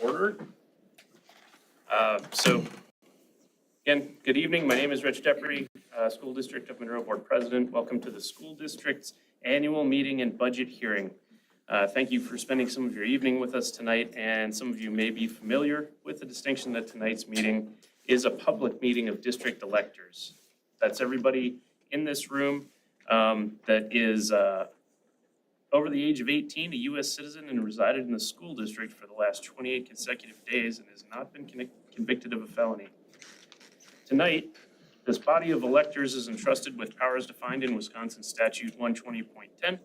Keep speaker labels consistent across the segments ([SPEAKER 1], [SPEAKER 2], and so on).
[SPEAKER 1] order. Again, good evening. My name is Rich Deprey, School District of Monroe Board President. Welcome to the School District's annual meeting and budget hearing. Thank you for spending some of your evening with us tonight, and some of you may be familiar with the distinction that tonight's meeting is a public meeting of district electors. That's everybody in this room that is over the age of 18, a U.S. citizen, and resided in the school district for the last 28 consecutive days and has not been convicted of a felony. Tonight, this body of electors is entrusted with powers defined in Wisconsin Statute 120.10,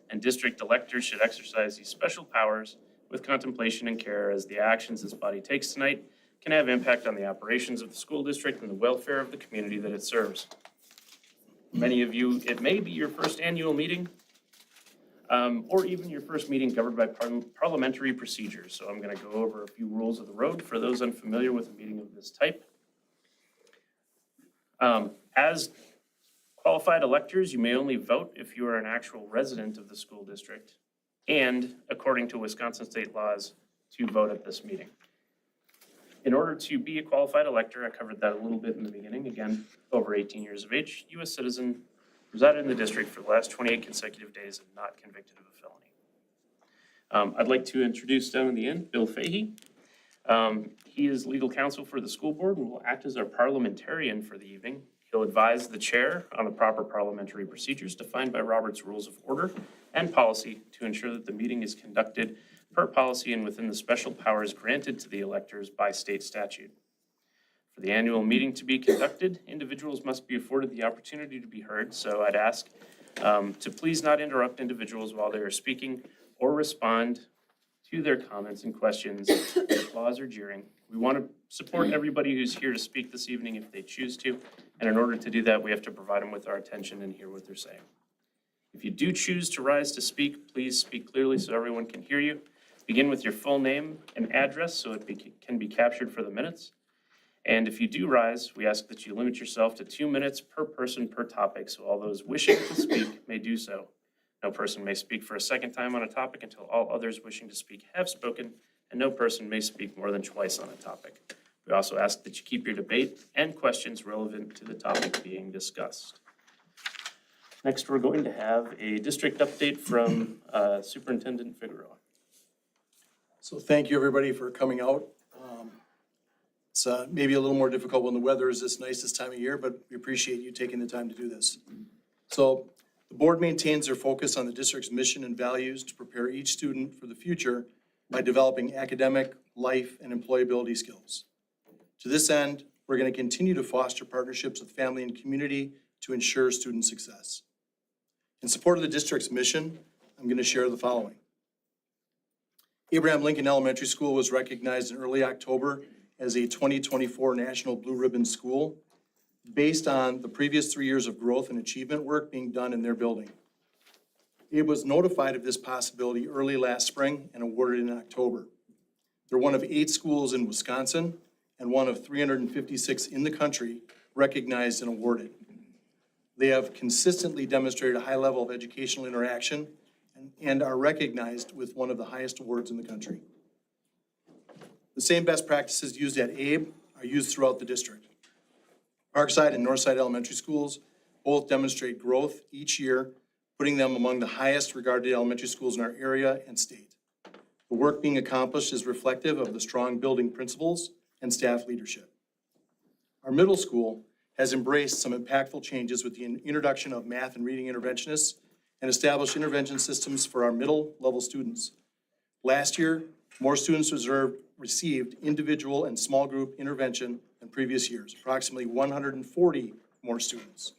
[SPEAKER 1] and district electors should exercise these special powers with contemplation and care, as the actions this body takes tonight can have impact on the operations of the school district and the welfare of the community that it serves. Many of you, it may be your first annual meeting, or even your first meeting governed by parliamentary procedures. So I'm going to go over a few rules of the road for those unfamiliar with a meeting of this type. As qualified electors, you may only vote if you are an actual resident of the school district and, according to Wisconsin state laws, to vote at this meeting. In order to be a qualified elector, I covered that a little bit in the beginning, again, over 18 years of age, U.S. citizen, resided in the district for the last 28 consecutive days and not convicted of a felony. I'd like to introduce down in the end, Bill Fahey. He is legal counsel for the school board and will act as our parliamentarian for the evening. He'll advise the chair on the proper parliamentary procedures defined by Robert's Rules of Order and Policy to ensure that the meeting is conducted per policy and within the special powers granted to the electors by state statute. For the annual meeting to be conducted, individuals must be afforded the opportunity to be heard, so I'd ask to please not interrupt individuals while they are speaking or respond to their comments and questions, applause or jeering. We want to support everybody who's here to speak this evening if they choose to, and in order to do that, we have to provide them with our attention and hear what they're saying. If you do choose to rise to speak, please speak clearly so everyone can hear you. Begin with your full name and address so it can be captured for the minutes. And if you do rise, we ask that you limit yourself to 2 minutes per person per topic, so all those wishing to speak may do so. No person may speak for a second time on a topic until all others wishing to speak have spoken, and no person may speak more than twice on a topic. We also ask that you keep your debate and questions relevant to the topic being discussed. Next, we're going to have a district update from Superintendent Figueroa.
[SPEAKER 2] So thank you, everybody, for coming out. It's maybe a little more difficult when the weather is this nice this time of year, but we appreciate you taking the time to do this. So the board maintains their focus on the district's mission and values to prepare each student for the future by developing academic, life, and employability skills. To this end, we're going to continue to foster partnerships with family and community to ensure student success. In support of the district's mission, I'm going to share the following. Abraham Lincoln Elementary School was recognized in early October as a 2024 National Blue Ribbon School based on the previous 3 years of growth and achievement work being done in their building. Abe was notified of this possibility early last spring and awarded in October. They're one of 8 schools in Wisconsin and one of 356 in the country recognized and awarded. They have consistently demonstrated a high level of educational interaction and are recognized with one of the highest awards in the country. The same best practices used at Abe are used throughout the district. Parkside and Northside Elementary Schools both demonstrate growth each year, putting them among the highest regarded elementary schools in our area and state. The work being accomplished is reflective of the strong building principles and staff leadership. Our middle school has embraced some impactful changes with the introduction of math and reading interventionists and established intervention systems for our middle level students. Last year, more students received individual and small group intervention than previous years, approximately 140 more students.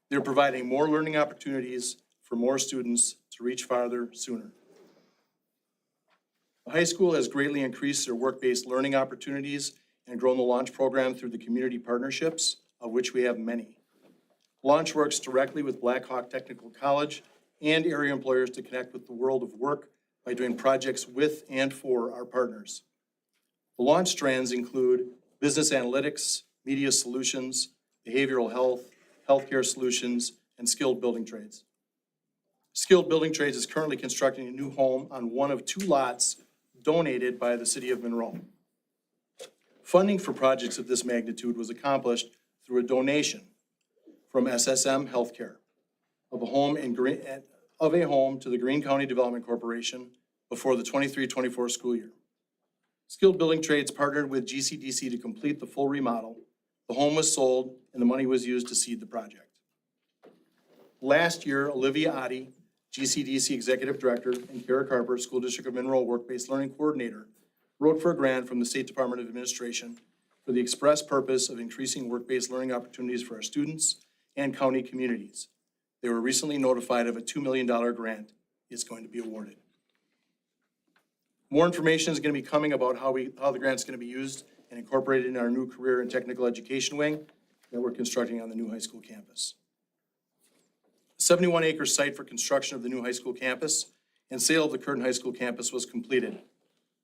[SPEAKER 2] They're providing more learning opportunities for more students to reach farther sooner. The high school has greatly increased their work-based learning opportunities and grown the Launch program through the community partnerships, of which we have many. Launch works directly with Black Hawk Technical College and area employers to connect with the world of work by doing projects with and for our partners. The Launch strands include business analytics, media solutions, behavioral health, healthcare solutions, and skilled building trades. Skilled Building Trades is currently constructing a new home on one of 2 lots donated by the city of Monroe. Funding for projects of this magnitude was accomplished through a donation from SSM Healthcare of a home to the Greene County Development Corporation before the 23-24 school year. Skilled Building Trades partnered with GCDC to complete the full remodel. The home was sold and the money was used to seed the project. Last year, Olivia Oddie, GCDC Executive Director, and Kara Carper, School District of Monroe Work-Based Learning Coordinator, wrote for a grant from the State Department of Administration for the express purpose of increasing work-based learning opportunities for our students and county communities. They were recently notified of a $2 million grant is going to be awarded. More information is going to be coming about how the grant is going to be used and incorporated in our new career and technical education wing that we're constructing on the new high school campus. A 71-acre site for construction of the new high school campus and sale of the current high school campus was completed.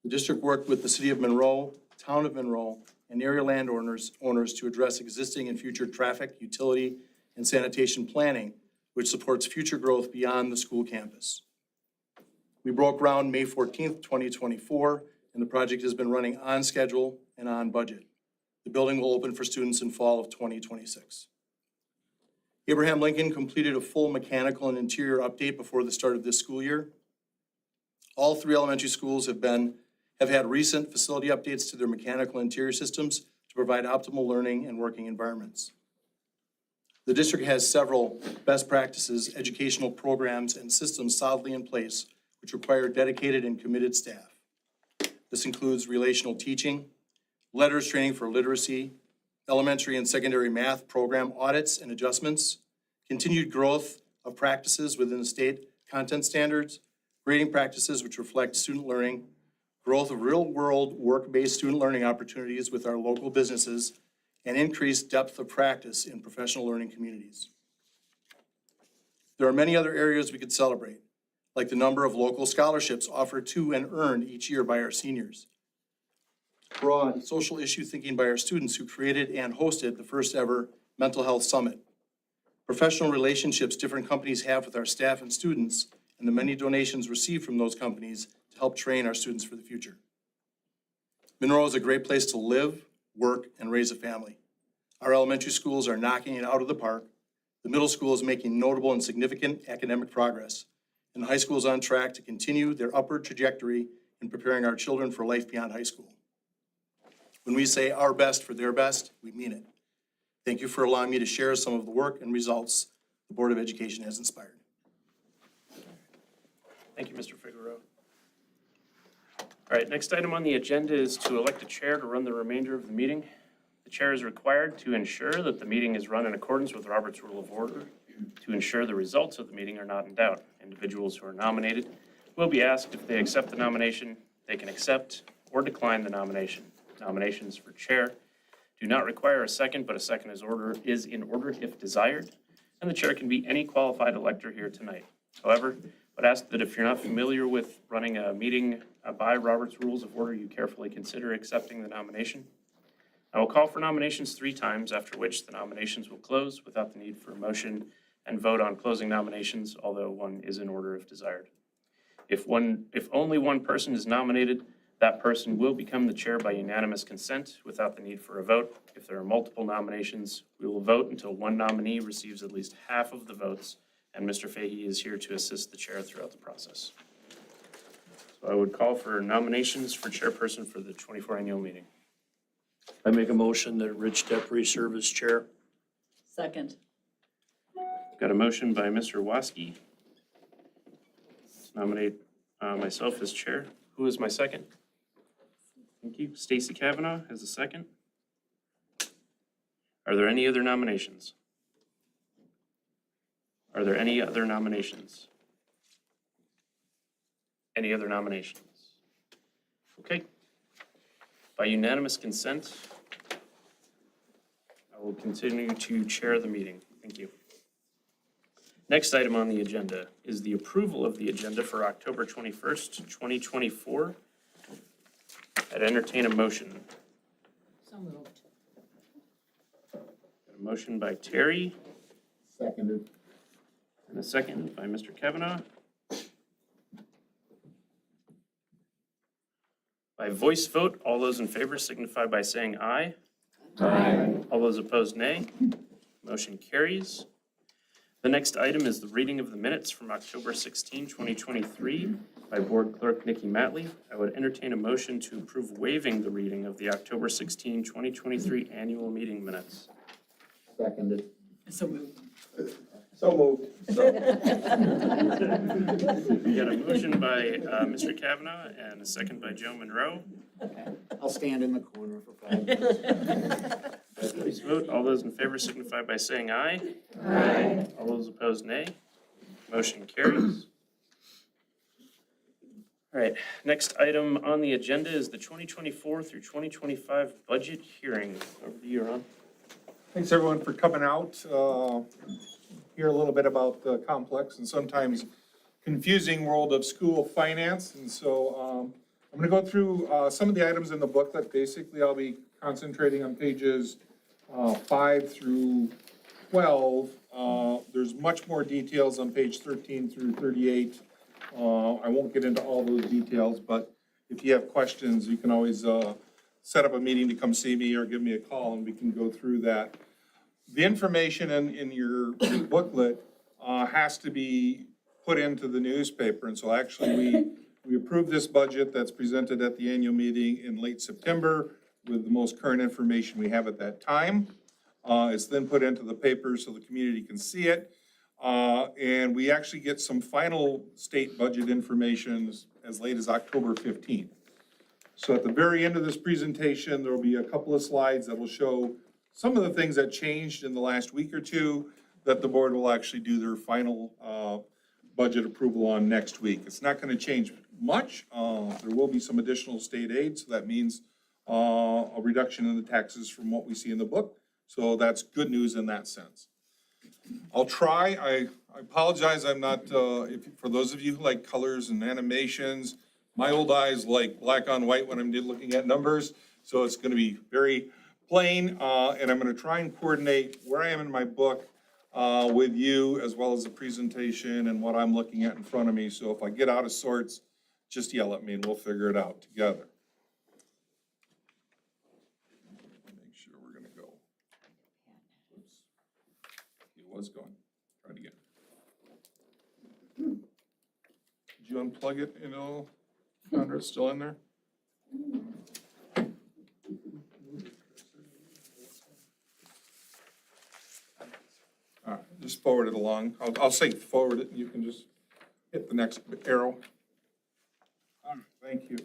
[SPEAKER 2] The district worked with the city of Monroe, town of Monroe, and area landowners to address existing and future traffic, utility, and sanitation planning, which supports future growth beyond the school campus. We broke ground May 14th, 2024, and the project has been running on schedule and on budget. The building will open for students in fall of 2026. Abraham Lincoln completed a full mechanical and interior update before the start of this school year. All three elementary schools have had recent facility updates to their mechanical interior systems to provide optimal learning and working environments. The district has several best practices, educational programs, and systems solidly in place, which require dedicated and committed staff. This includes relational teaching, letters training for literacy, elementary and secondary math program audits and adjustments, continued growth of practices within the state content standards, grading practices which reflect student learning, growth of real-world work-based student learning opportunities with our local businesses, and increased depth of practice in professional learning communities. There are many other areas we could celebrate, like the number of local scholarships offered to and earned each year by our seniors, broad social issue thinking by our students who created and hosted the first ever mental health summit, professional relationships different companies have with our staff and students, and the many donations received from those companies to help train our students for the future. Monroe is a great place to live, work, and raise a family. Our elementary schools are knocking it out of the park. The middle school is making notable and significant academic progress, and the high school is on track to continue their upward trajectory in preparing our children for life beyond high school. When we say our best for their best, we mean it. Thank you for allowing me to share some of the work and results the Board of Education has inspired.
[SPEAKER 1] Thank you, Mr. Figueroa. All right, next item on the agenda is to elect a chair to run the remainder of the meeting. The chair is required to ensure that the meeting is run in accordance with Robert's Rule of Order. To ensure the results of the meeting are not in doubt, individuals who are nominated will be asked if they accept the nomination. They can accept or decline the nomination. Nominations for chair do not require a second, but a second is in order if desired, and the chair can be any qualified elector here tonight. However, I would ask that if you're not familiar with running a meeting by Robert's Rules of Order, you carefully consider accepting the nomination. I will call for nominations 3 times, after which the nominations will close without the need for a motion and vote on closing nominations, although one is in order if desired. If only one person is nominated, that person will become the chair by unanimous consent without the need for a vote. If there are multiple nominations, we will vote until one nominee receives at least half of the votes, and Mr. Fahey is here to assist the chair throughout the process. So I would call for nominations for chairperson for the 24 annual meeting.
[SPEAKER 3] I make a motion that Rich Depre serve as chair.
[SPEAKER 4] Second.
[SPEAKER 1] Got a motion by Mr. Waskey to nominate myself as chair. Who is my second? Thank you. Stacy Kavanaugh has a second. Are there any other nominations? Are there any other nominations? Any other nominations? Okay. By unanimous consent, I will continue to chair the meeting. Thank you. Next item on the agenda is the approval of the agenda for October 21st, 2024. I'd entertain a motion.
[SPEAKER 4] So moved.
[SPEAKER 1] Got a motion by Terry.
[SPEAKER 5] Seconded.
[SPEAKER 1] And a second by Mr. Kavanaugh. By voice vote, all those in favor signify by saying aye.
[SPEAKER 4] Aye.
[SPEAKER 1] All those opposed, nay. Motion carries. The next item is the reading of the minutes from October 16, 2023 by Board Clerk Nikki Matley. I would entertain a motion to approve waiving the reading of the October 16, 2023 annual meeting minutes.
[SPEAKER 5] Seconded.
[SPEAKER 4] So moved.
[SPEAKER 5] So moved.
[SPEAKER 1] We got a motion by Mr. Kavanaugh and a second by Joe Monroe.
[SPEAKER 5] I'll stand in the corner for 5 minutes.
[SPEAKER 1] Please vote. All those in favor signify by saying aye.
[SPEAKER 4] Aye.
[SPEAKER 1] All those opposed, nay. Motion carries. All right, next item on the agenda is the 2024 through 2025 budget hearing. Over to you, Ron.
[SPEAKER 6] Thanks, everyone, for coming out. Hear a little bit about the complex and sometimes confusing world of school finance. And so I'm going to go through some of the items in the booklet. Basically, I'll be concentrating on pages 5 through 12. There's much more details on page 13 through 38. I won't get into all those details, but if you have questions, you can always set up a meeting to come see me or give me a call and we can go through that. The information in your booklet has to be put into the newspaper. And so actually we approved this budget that's presented at the annual meeting in late September with the most current information we have at that time. It's then put into the paper so the community can see it. And we actually get some final state budget information as late as October 15th. So at the very end of this presentation, there will be a couple of slides that will show some of the things that changed in the last week or two that the board will actually do their final budget approval on next week. It's not going to change much. There will be some additional state aid, so that means a reduction in the taxes from what we see in the book. So that's good news in that sense. I'll try. I apologize. I'm not, for those of you who like colors and animations, my old eyes like black on white when I'm looking at numbers. So it's going to be very plain. And I'm going to try and coordinate where I am in my book with you, as well as the presentation and what I'm looking at in front of me. So if I get out of sorts, just yell at me and we'll figure it out together. Make sure we're going to go. Oops. It was going. Try it again. Did you unplug it, Sandra, it's still in there? All right, just forward it along. I'll say forward it, and you can just hit the next arrow. All right, thank you.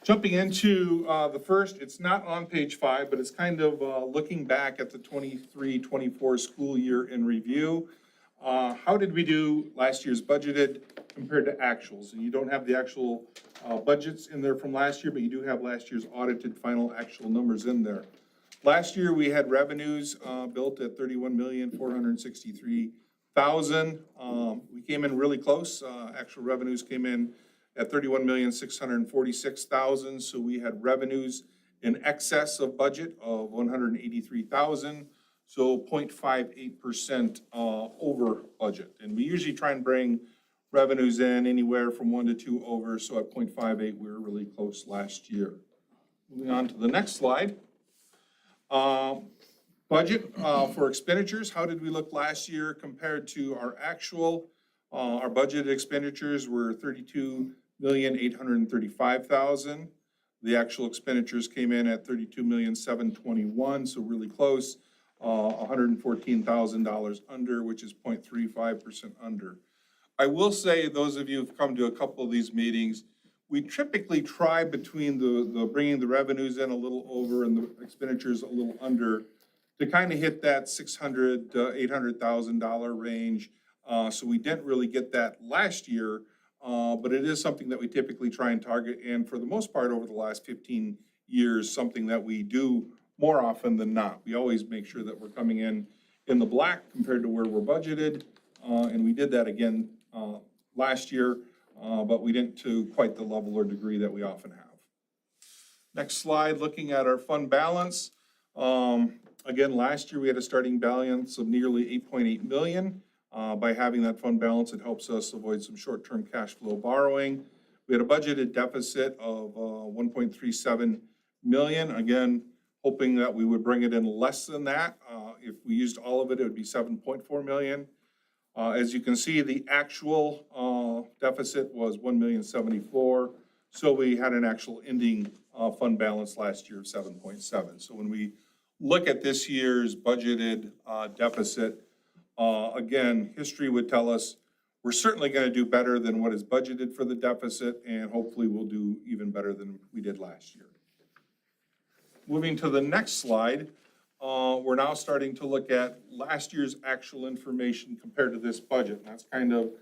[SPEAKER 6] Jumping into the first, it's not on page 5, but it's kind of looking back at the 23-24 school year in review. How did we do last year's budgeted compared to actuals? And you don't have the actual budgets in there from last year, but you do have last year's audited final actual numbers in there. Last year, we had revenues built at $31,463,000. We came in really close. Actual revenues came in at $31,646,000. So we had revenues in excess of budget of $183,000. So 0.58% over budget. And we usually try and bring revenues in anywhere from 1 to 2 over. So at 0.58, we were really close last year. Moving on to the next slide. Budget for expenditures. How did we look last year compared to our actual? Our budgeted expenditures were $32,835,000. The actual expenditures came in at $32,721,000, so really close. $114,000 under, which is 0.35% under. I will say, those of you who've come to a couple of these meetings, we typically try between the bringing the revenues in a little over and the expenditures a little under to kind of hit that $600,000 to $800,000 range. So we didn't really get that last year, but it is something that we typically try and target. And for the most part, over the last 15 years, something that we do more often than not. We always make sure that we're coming in the black compared to where we're budgeted. And we did that again last year, but we didn't to quite the level or degree that we often have. Next slide, looking at our fund balance. Again, last year we had a starting balance of nearly $8.8 million. By having that fund balance, it helps us avoid some short-term cash flow borrowing. We had a budgeted deficit of 1.37 million. Again, hoping that we would bring it in less than that. If we used all of it, it would be 7.4 million. As you can see, the actual deficit was 1,074,000. So we had an actual ending fund balance last year of 7.7. So when we look at this year's budgeted deficit, again, history would tell us we're certainly going to do better than what is budgeted for the deficit, and hopefully we'll do even better than we did last year. Moving to the next slide, we're now starting to look at last year's actual information compared to this budget. And that's kind of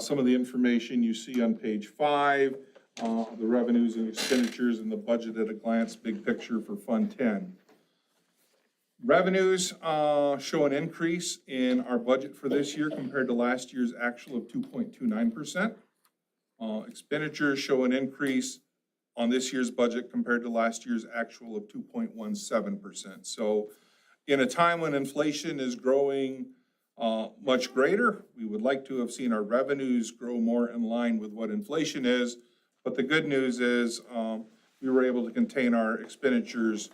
[SPEAKER 6] some of the information you see on page 5, the revenues and expenditures and the budget at a glance, big picture for Fund 10. Revenues show an increase in our budget for this year compared to last year's actual of 2.29%. Expenditures show an increase on this year's budget compared to last year's actual of 2.17%. So in a time when inflation is growing much greater, we would like to have seen our revenues grow more in line with what inflation is. But the good news is we were able to contain our expenditures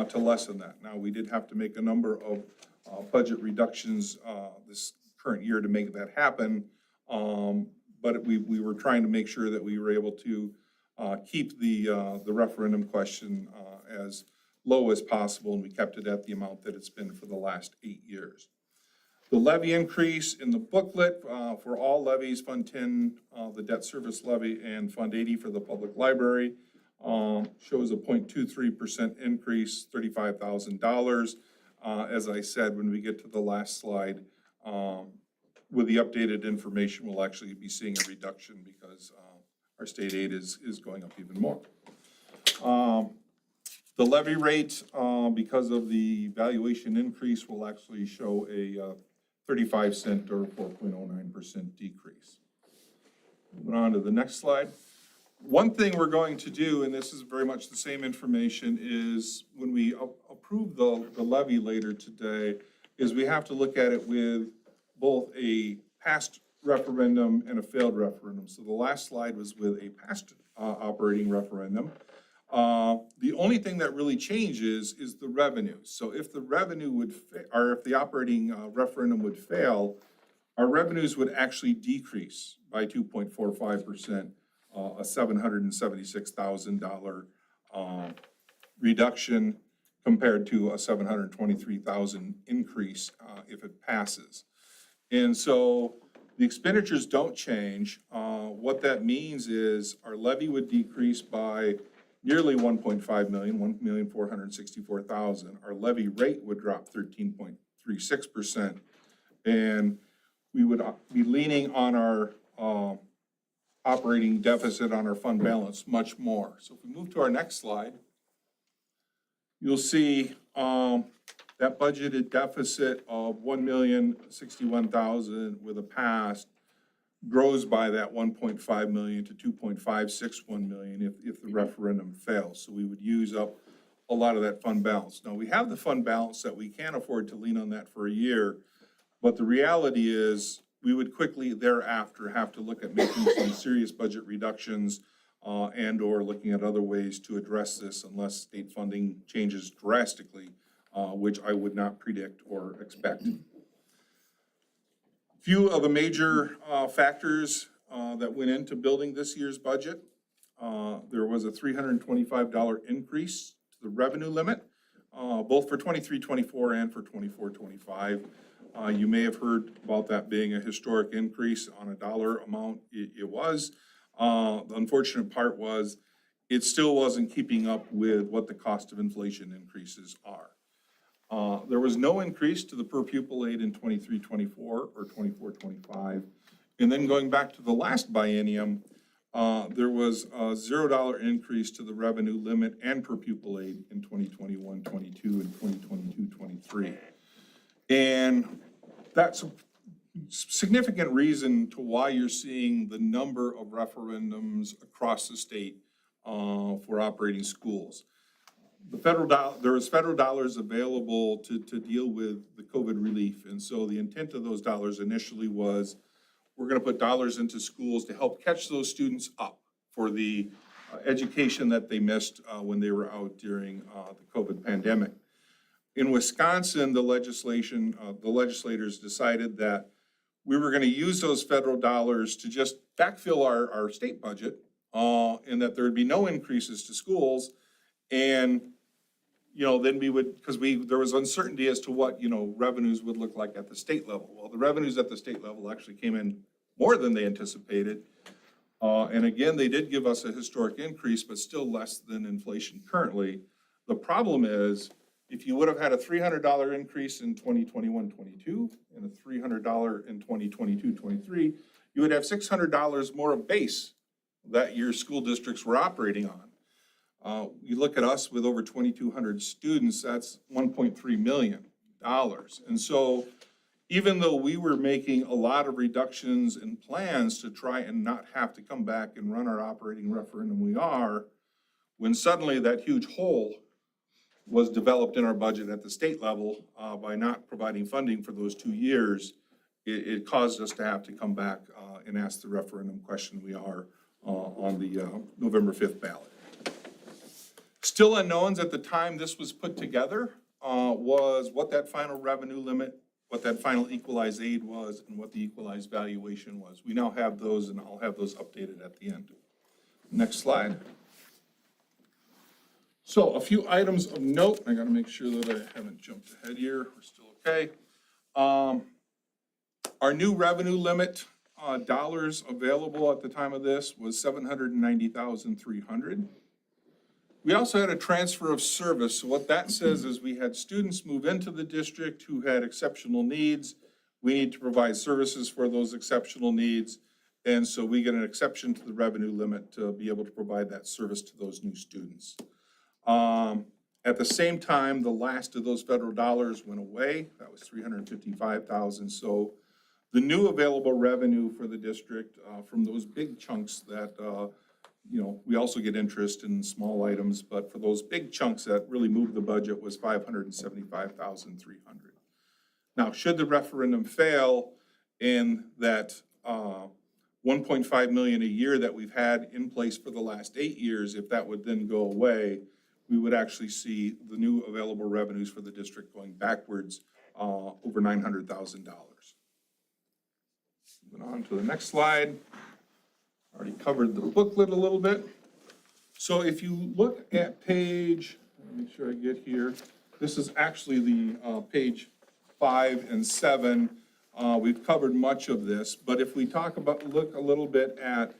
[SPEAKER 6] to less than that. Now, we did have to make a number of budget reductions this current year to make that happen. But we were trying to make sure that we were able to keep the referendum question as low as possible, and we kept it at the amount that it's been for the last 8 years. The levy increase in the booklet for all levies, Fund 10, the debt service levy, and Fund 80 for the public library, shows a 0.23% increase, $35,000. As I said, when we get to the last slide, with the updated information, we'll actually be seeing a reduction because our state aid is going up even more. The levy rate, because of the valuation increase, will actually show a 35-cent or 4.09% decrease. Moving on to the next slide. One thing we're going to do, and this is very much the same information, is when we approve the levy later today, is we have to look at it with both a past referendum and a failed referendum. So the last slide was with a past operating referendum. The only thing that really changes is the revenue. So if the revenue would, or if the operating referendum would fail, our revenues would actually decrease by 2.45%, a $776,000 reduction compared to a $723,000 increase if it passes. And so the expenditures don't change. What that means is our levy would decrease by nearly 1.5 million, 1,464,000. Our levy rate would drop 13.36%. And we would be leaning on our operating deficit on our fund balance much more. So if we move to our next slide, you'll see that budgeted deficit of 1,061,000 with a past grows by that 1.5 million to 2.561 million if the referendum fails. So we would use up a lot of that fund balance. Now, we have the fund balance that we can't afford to lean on that for a year, but the reality is we would quickly thereafter have to look at making some serious budget reductions and or looking at other ways to address this unless state funding changes drastically, which I would not predict or expect. Few of the major factors that went into building this year's budget. There was a $325 increase to the revenue limit, both for 23-24 and for 24-25. You may have heard about that being a historic increase on a dollar amount. It was. The unfortunate part was it still wasn't keeping up with what the cost of inflation increases are. There was no increase to the per pupil aid in 23-24 or 24-25. And then going back to the last biennium, there was a $0 increase to the revenue limit and per pupil aid in 2021-22 and 2022-23. And that's a significant reason to why you're seeing the number of referendums across the state for operating schools. There was federal dollars available to deal with the COVID relief. And so the intent of those dollars initially was we're going to put dollars into schools to help catch those students up for the education that they missed when they were out during the COVID pandemic. In Wisconsin, the legislators decided that we were going to use those federal dollars to just backfill our state budget, and that there would be no increases to schools. And, then we would, because there was uncertainty as to what, revenues would look like at the state level. Well, the revenues at the state level actually came in more than they anticipated. And again, they did give us a historic increase, but still less than inflation currently. The problem is, if you would have had a $300 increase in 2021-22 and a $300 in 2022-23, you would have $600 more of base that your school districts were operating on. You look at us with over 2,200 students, that's $1.3 million. And so even though we were making a lot of reductions in plans to try and not have to come back and run our operating referendum, when suddenly that huge hole was developed in our budget at the state level by not providing funding for those 2 years, it caused us to have to come back and ask the referendum question we are on the November 5th ballot. Still unknowns at the time this was put together was what that final revenue limit, what that final equalized aid was, and what the equalized valuation was. We now have those, and I'll have those updated at the end. Next slide. So a few items of note. I gotta make sure that I haven't jumped ahead here. We're still okay. Our new revenue limit, dollars available at the time of this was $790,300. We also had a transfer of service. So what that says is we had students move into the district who had exceptional needs. We need to provide services for those exceptional needs. And so we get an exception to the revenue limit to be able to provide that service to those new students. At the same time, the last of those federal dollars went away. That was $355,000. So the new available revenue for the district from those big chunks that, we also get interest in small items, but for those big chunks that really moved the budget was $575,300. Now, should the referendum fail in that 1.5 million a year that we've had in place for the last 8 years, if that would then go away, we would actually see the new available revenues for the district going backwards over $900,000. Moving on to the next slide. Already covered the booklet a little bit. So if you look at page, let me make sure I get here. This is actually the page 5 and 7. We've covered much of this, but if we look a little bit at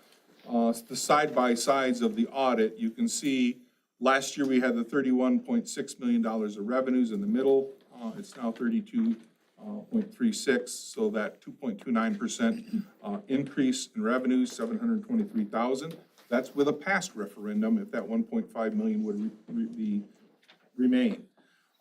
[SPEAKER 6] the side-by-sides of the audit, you can see last year we had the $31.6 million of revenues in the middle. It's now 32.36, so that 2.29% increase in revenues, $723,000. That's with a past referendum if that 1.5 million would remain.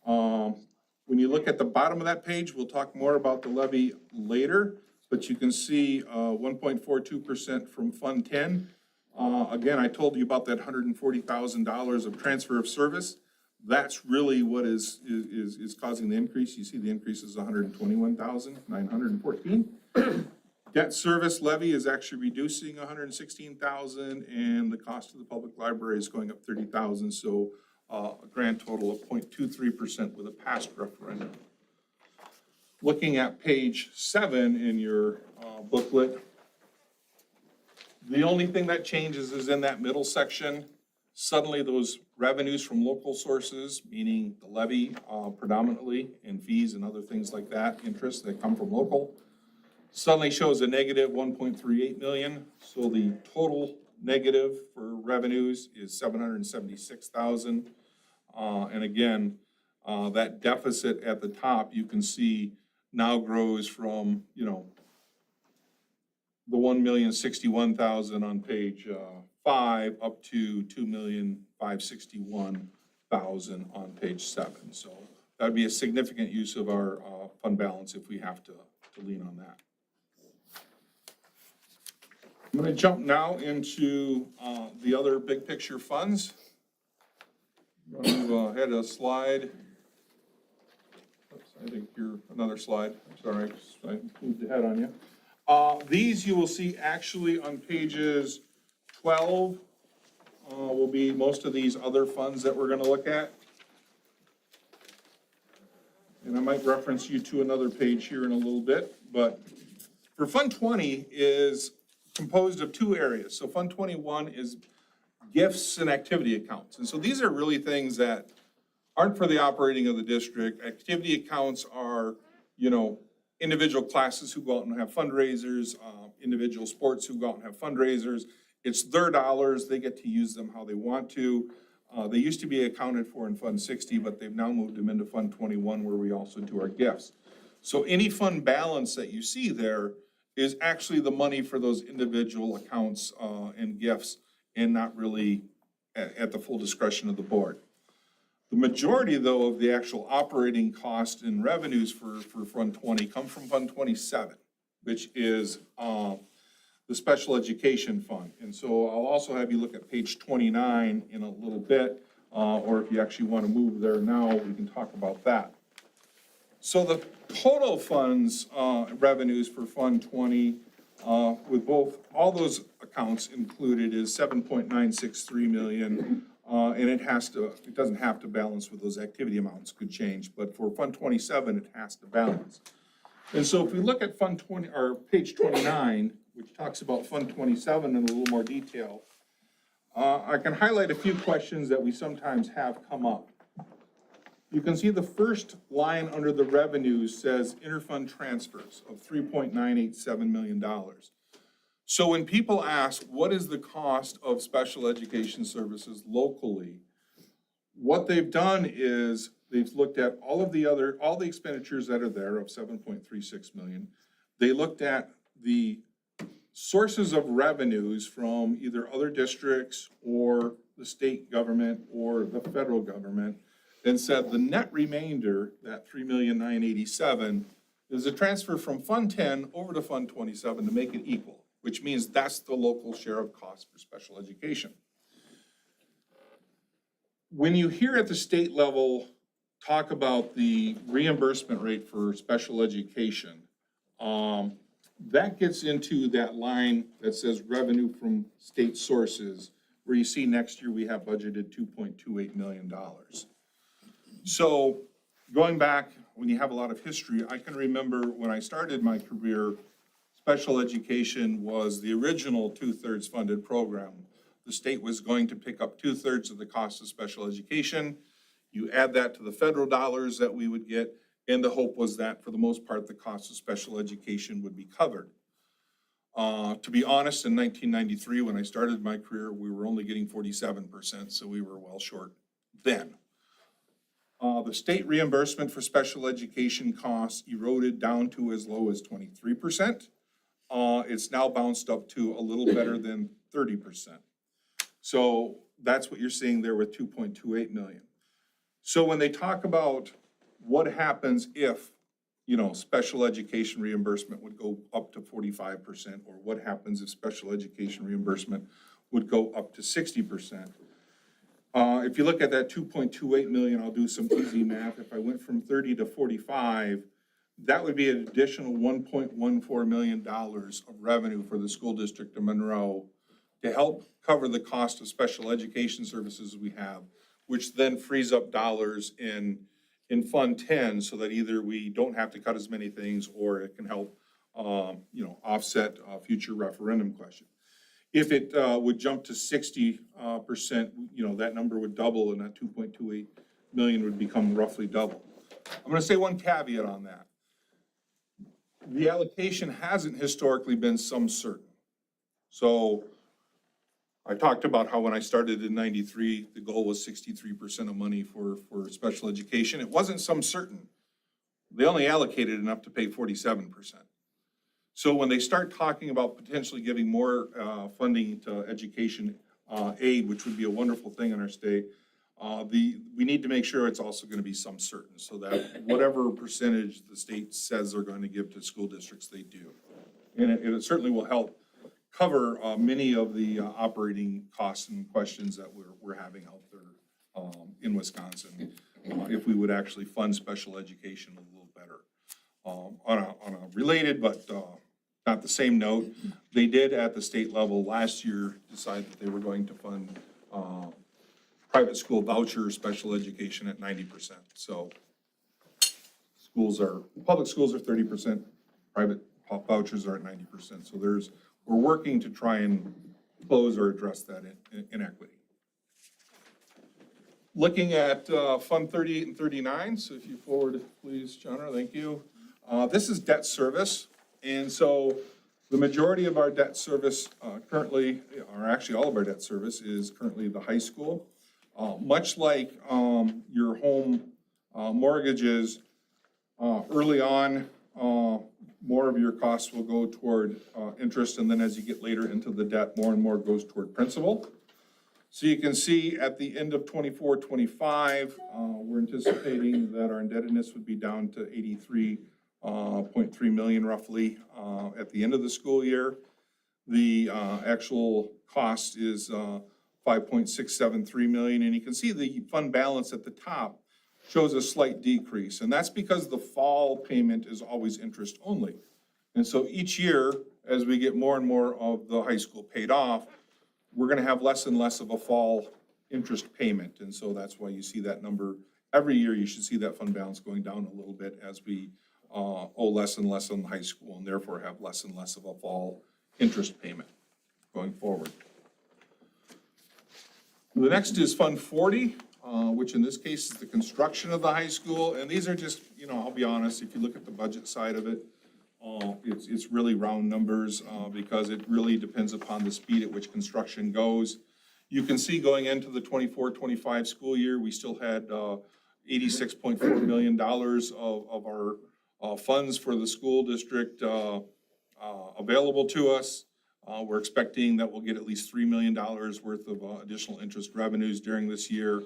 [SPEAKER 6] When you look at the bottom of that page, we'll talk more about the levy later, but you can see 1.42% from Fund 10. Again, I told you about that $140,000 of transfer of service. That's really what is causing the increase. You see the increase is $121,914. Debt service levy is actually reducing $116,000, and the cost of the public library is going up $30,000. So a grand total of 0.23% with a past referendum. Looking at page 7 in your booklet, the only thing that changes is in that middle section. Suddenly those revenues from local sources, meaning the levy predominantly, and fees and other things like that, interest that come from local, suddenly shows a negative 1.38 million. So the total negative for revenues is 776,000. And again, that deficit at the top, you can see now grows from, the 1,061,000 on page 5 up to 2,561,000 on page 7. So that'd be a significant use of our fund balance if we have to lean on that. I'm going to jump now into the other big picture funds. I'm going to move ahead a slide. Oops, I think you're another slide. I'm sorry, I moved ahead on you. These you will see actually on pages 12 will be most of these other funds that we're gonna look at. And I might reference you to another page here in a little bit, but for Fund 20 is composed of two areas. So Fund 21 is gifts and activity accounts. And so these are really things that aren't for the operating of the district. Activity accounts are, individual classes who go out and have fundraisers, individual sports who go out and have fundraisers. It's their dollars, they get to use them how they want to. They used to be accounted for in Fund 60, but they've now moved them into Fund 21 where we also do our gifts. So any fund balance that you see there is actually the money for those individual accounts and gifts, and not really at the full discretion of the board. The majority, though, of the actual operating cost and revenues for Fund 20 come from Fund 27, which is the Special Education Fund. And so I'll also have you look at page 29 in a little bit, or if you actually want to move there now, we can talk about that. So the total funds revenues for Fund 20, with all those accounts included, is $7.963 million. And it doesn't have to balance with those activity amounts, could change, but for Fund 27, it has to balance. And so if we look at Fund 20, or page 29, which talks about Fund 27 in a little more detail, I can highlight a few questions that we sometimes have come up. You can see the first line under the revenues says interfund transfers of $3.987 million. So when people ask, what is the cost of special education services locally? What they've done is they've looked at all the expenditures that are there of $7.36 million. They looked at the sources of revenues from either other districts or the state government or the federal government, and said the net remainder, that $3,987,000, is a transfer from Fund 10 over to Fund 27 to make it equal, which means that's the local share of cost for special education. When you hear at the state level talk about the reimbursement rate for special education, that gets into that line that says revenue from state sources, where you see next year we have budgeted $2.28 million. So going back, when you have a lot of history, I can remember when I started my career, special education was the original 2/3 funded program. The state was going to pick up 2/3 of the cost of special education. You add that to the federal dollars that we would get, and the hope was that for the most part, the cost of special education would be covered. To be honest, in 1993, when I started my career, we were only getting 47%, so we were well short then. The state reimbursement for special education costs eroded down to as low as 23%. It's now bounced up to a little better than 30%. So that's what you're seeing there with $2.28 million. So when they talk about what happens if, special education reimbursement would go up to 45%, or what happens if special education reimbursement would go up to 60%. If you look at that $2.28 million, I'll do some easy math. If I went from 30 to 45, that would be an additional $1.14 million of revenue for the school district of Monroe to help cover the cost of special education services we have, which then frees up dollars in Fund 10 so that either we don't have to cut as many things, or it can help, offset a future referendum question. If it would jump to 60%, that number would double, and that 2.28 million would become roughly double. I'm going to say one caveat on that. The allocation hasn't historically been some certain. So I talked about how when I started in 93, the goal was 63% of money for special education. It wasn't some certain. They only allocated enough to pay 47%. So when they start talking about potentially giving more funding to education aid, which would be a wonderful thing in our state, we need to make sure it's also going to be some certain, so that whatever percentage the state says they're going to give to school districts, they do. And it certainly will help cover many of the operating costs and questions that we're having out there in Wisconsin, if we would actually fund special education a little better. On a related but not the same note. They did at the state level last year decide that they were going to fund private school voucher special education at 90%. So public schools are 30%, private vouchers are at 90%. So we're working to try and close or address that inequity. Looking at Fund 38 and 39, so if you forward, please, John, thank you. This is debt service, and so the majority of our debt service currently, or actually all of our debt service, is currently the high school. Much like your home mortgages, early on, more of your costs will go toward interest, and then as you get later into the debt, more and more goes toward principal. So you can see at the end of 24-25, we're anticipating that our indebtedness would be down to 83.3 million roughly at the end of the school year. The actual cost is 5.673 million, and you can see the fund balance at the top shows a slight decrease, and that's because the fall payment is always interest only. And so each year, as we get more and more of the high school paid off, we're gonna have less and less of a fall interest payment. And so that's why you see that number. Every year, you should see that fund balance going down a little bit as we owe less and less on the high school, and therefore have less and less of a fall interest payment going forward. The next is Fund 40, which in this case is the construction of the high school. And these are just, I'll be honest, if you look at the budget side of it, it's really round numbers because it really depends upon the speed at which construction goes. You can see going into the 24-25 school year, we still had $86.4 million of our funds for the school district available to us. We're expecting that we'll get at least $3 million worth of additional interest revenues during this year.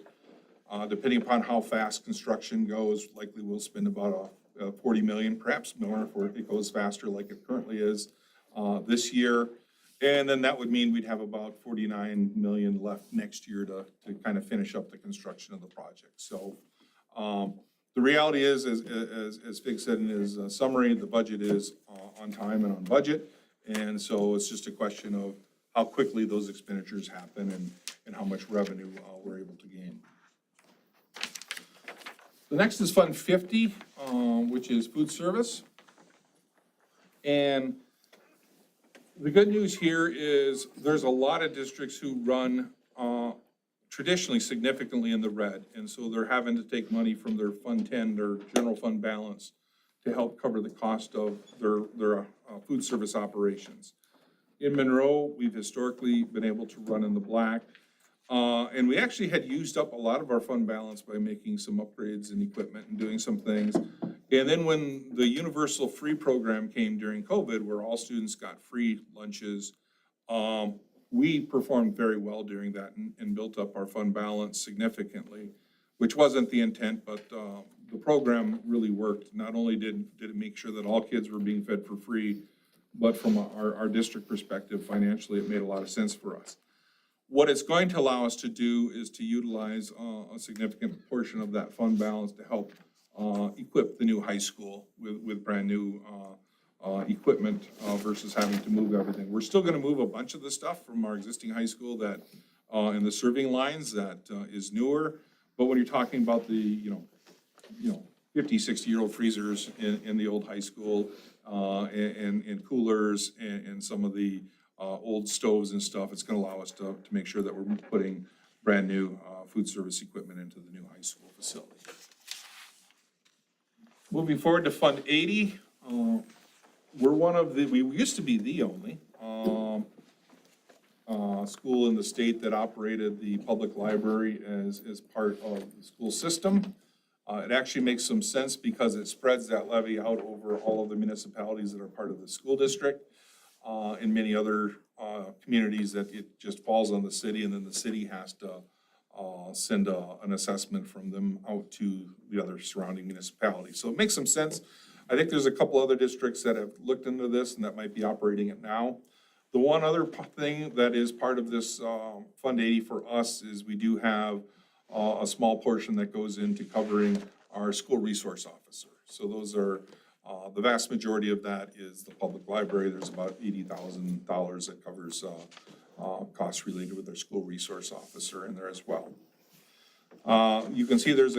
[SPEAKER 6] Depending upon how fast construction goes, likely we'll spend about 40 million, perhaps more if it goes faster like it currently is this year. And then that would mean we'd have about 49 million left next year to kind of finish up the construction of the project. So the reality is, as Fig said in his summary, the budget is on time and on budget. And so it's just a question of how quickly those expenditures happen and how much revenue we're able to gain. The next is Fund 50, which is food service. And the good news here is there's a lot of districts who run traditionally significantly in the red. And so they're having to take money from their Fund 10, their general fund balance, to help cover the cost of their food service operations. In Monroe, we've historically been able to run in the black. And we actually had used up a lot of our fund balance by making some upgrades in equipment and doing some things. And then when the universal free program came during COVID, where all students got free lunches, we performed very well during that and built up our fund balance significantly, which wasn't the intent, but the program really worked. Not only did it make sure that all kids were being fed for free, but from our district perspective, financially, it made a lot of sense for us. What it's going to allow us to do is to utilize a significant portion of that fund balance to help equip the new high school with brand new equipment versus having to move everything. We're still gonna move a bunch of the stuff from our existing high school that in the serving lines that is newer. But when you're talking about the 50, 60-year-old freezers in the old high school and coolers and some of the old stoves and stuff, it's going to allow us to make sure that we're putting brand new food service equipment into the new high school facility. Moving forward to Fund 80, we used to be the only school in the state that operated the public library as part of the school system. It actually makes some sense because it spreads that levy out over all of the municipalities that are part of the school district. In many other communities that it just falls on the city, and then the city has to send an assessment from them out to the other surrounding municipalities. So it makes some sense. I think there's a couple other districts that have looked into this and that might be operating it now. The one other thing that is part of this Fund 80 for us is we do have a small portion that goes into covering our school resource officer. So those are The vast majority of that is the public library. There's about $80,000 that covers costs related with their school resource officer in there as well. You can see there's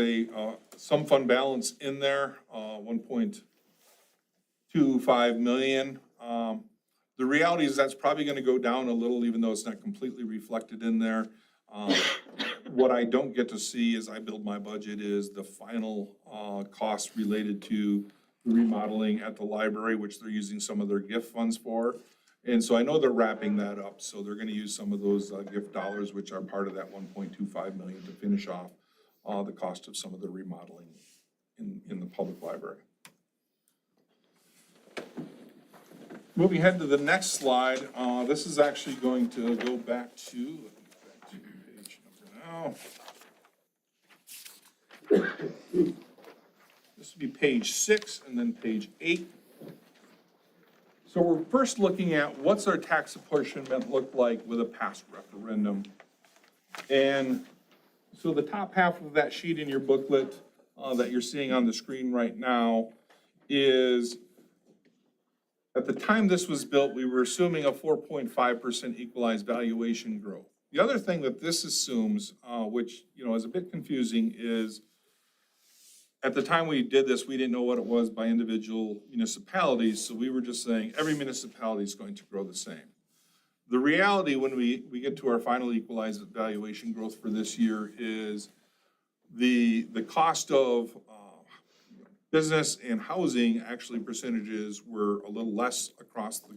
[SPEAKER 6] some fund balance in there, 1.25 million. The reality is that's probably gonna go down a little, even though it's not completely reflected in there. What I don't get to see as I build my budget is the final cost related to the remodeling at the library, which they're using some of their gift funds for. And so I know they're wrapping that up, so they're gonna use some of those gift dollars, which are part of that 1.25 million, to finish off the cost of some of the remodeling in the public library. Moving ahead to the next slide, this is actually going to go back to page number now. This would be page 6 and then page 8. So we're first looking at what's our tax apportionment look like with a past referendum. And so the top half of that sheet in your booklet that you're seeing on the screen right now is, at the time this was built, we were assuming a 4.5% equalized valuation growth. The other thing that this assumes, which is a bit confusing, is at the time we did this, we didn't know what it was by individual municipalities, so we were just saying every municipality is going to grow the same. The reality when we get to our final equalized valuation growth for this year is the cost of business and housing, actually percentages were a little less across the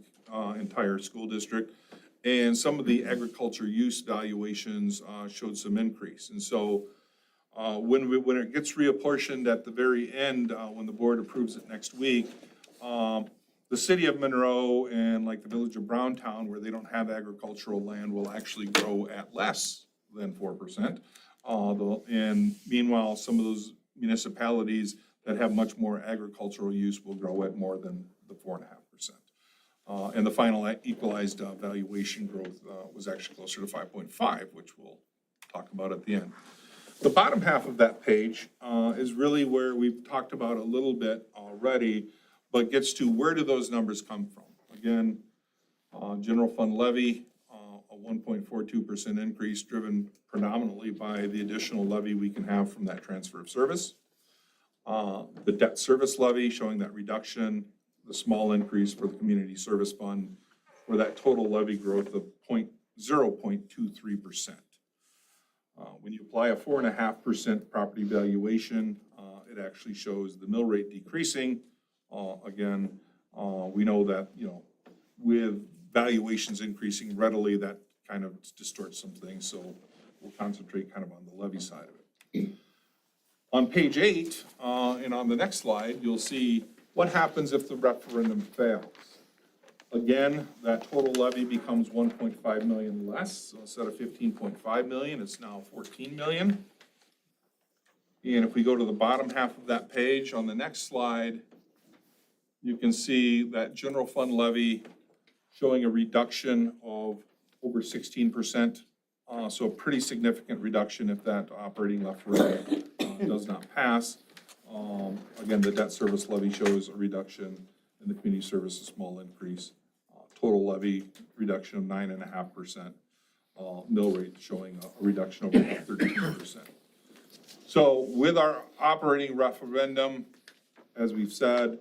[SPEAKER 6] entire school district. And some of the agriculture use valuations showed some increase. And so when it gets reapportioned at the very end, when the board approves it next week, the city of Monroe and like the village of Browntown, where they don't have agricultural land, will actually grow at less than 4%. And meanwhile, some of those municipalities that have much more agricultural use will grow at more than the 4.5%. And the final equalized valuation growth was actually closer to 5.5, which we'll talk about at the end. The bottom half of that page is really where we've talked about a little bit already, but gets to where do those numbers come from? Again, general fund levy, a 1.42% increase driven predominantly by the additional levy we can have from that transfer of service. The debt service levy showing that reduction, the small increase for the community service fund, for that total levy growth of 0.23%. When you apply a 4.5% property valuation, it actually shows the mill rate decreasing. Again, we know that, with valuations increasing readily, that kind of distorts some things, so we'll concentrate kind of on the levy side of it. On page 8, and on the next slide, you'll see what happens if the referendum fails. Again, that total levy becomes 1.5 million less, so instead of 15.5 million, it's now 14 million. And if we go to the bottom half of that page on the next slide, you can see that general fund levy showing a reduction of over 16%. So a pretty significant reduction if that operating referendum does not pass. Again, the debt service levy shows a reduction, and the community service a small increase. Total levy reduction of 9.5%. Mill rate showing a reduction of about 13%. So with our operating referendum, as we've said,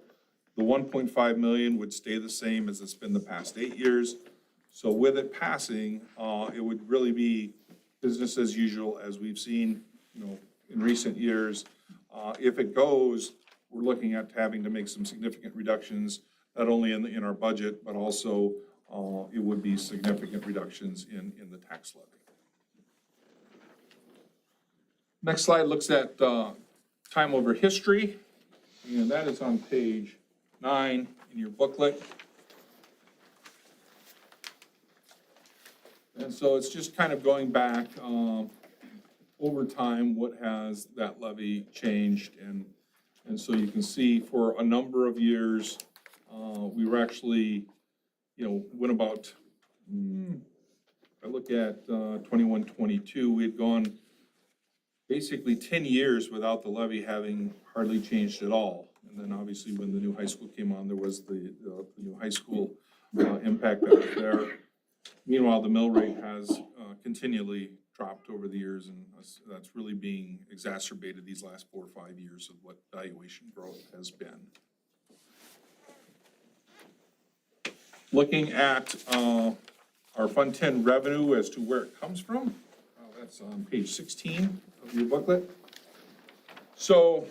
[SPEAKER 6] the 1.5 million would stay the same as it's been the past 8 years. So with it passing, it would really be business as usual as we've seen, in recent years. If it goes, we're looking at having to make some significant reductions, not only in our budget, but also it would be significant reductions in the tax levy. Next slide looks at time over history, and that is on page 9 in your booklet. And so it's just kind of going back over time, what has that levy changed? And so you can see for a number of years, we were actually, went about, I look at 21, 22, we had gone basically 10 years without the levy having hardly changed at all. And then obviously when the new high school came on, there was the new high school impact that was there. Meanwhile, the mill rate has continually dropped over the years, and that's really being exacerbated these last 4 or 5 years of what valuation growth has been. Looking at our Fund 10 revenue as to where it comes from, that's on page 16 of your booklet. So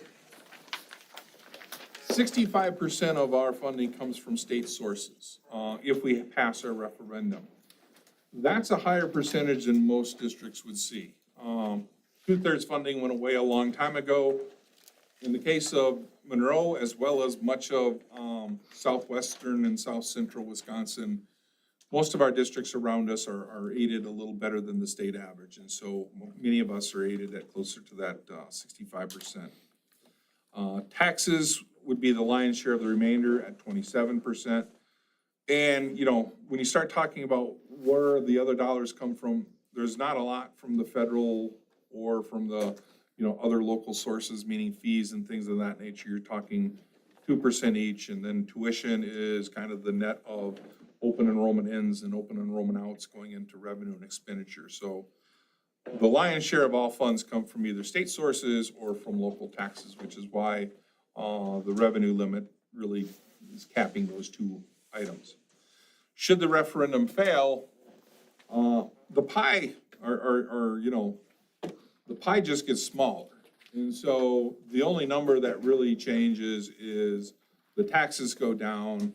[SPEAKER 6] 65% of our funding comes from state sources, if we pass our referendum. That's a higher percentage than most districts would see. 2/3 funding went away a long time ago. In the case of Monroe, as well as much of southwestern and south central Wisconsin, most of our districts around us are aided a little better than the state average. And so many of us are aided at closer to that 65%. Taxes would be the lion's share of the remainder at 27%. And, you know, when you start talking about where the other dollars come from, there's not a lot from the federal or from the, you know, other local sources, meaning fees and things of that nature. You're talking 2% each, and then tuition is kind of the net of open enrollment ins and open enrollment outs going into revenue and expenditure. So the lion's share of all funds come from either state sources or from local taxes, which is why the revenue limit really is capping those two items. Should the referendum fail, the pie, you know, the pie just gets smaller. And so the only number that really changes is the taxes go down,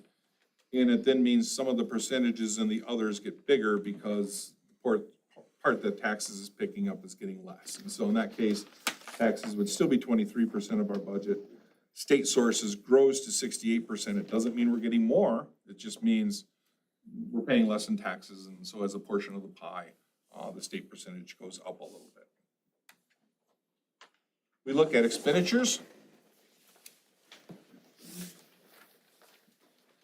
[SPEAKER 6] and it then means some of the percentages and the others get bigger because the part that taxes is picking up is getting less. And so in that case, taxes would still be 23% of our budget. State sources grows to 68%. It doesn't mean we're getting more. It just means we're paying less in taxes. And so as a portion of the pie, the state percentage goes up a little bit. We look at expenditures.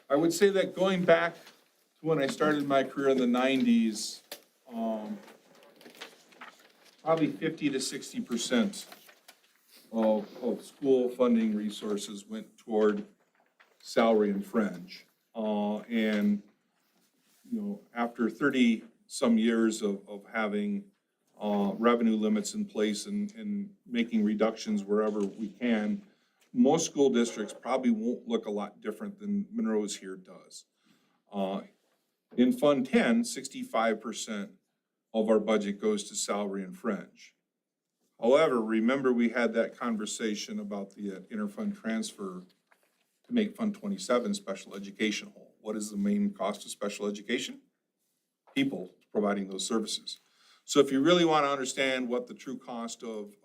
[SPEAKER 6] I would say that going back to when I started my career in the 90s, probably 50 to 60% of school funding resources went toward salary and fringe. And, you know, after 30 some years of having revenue limits in place and making reductions wherever we can, most school districts probably won't look a lot different than Monroe's here does. In Fund 10, 65% of our budget goes to salary and fringe. However, remember we had that conversation about the interfund transfer to make Fund 27 special education whole. What is the main cost of special education? People providing those services. So if you really want to understand what the true cost of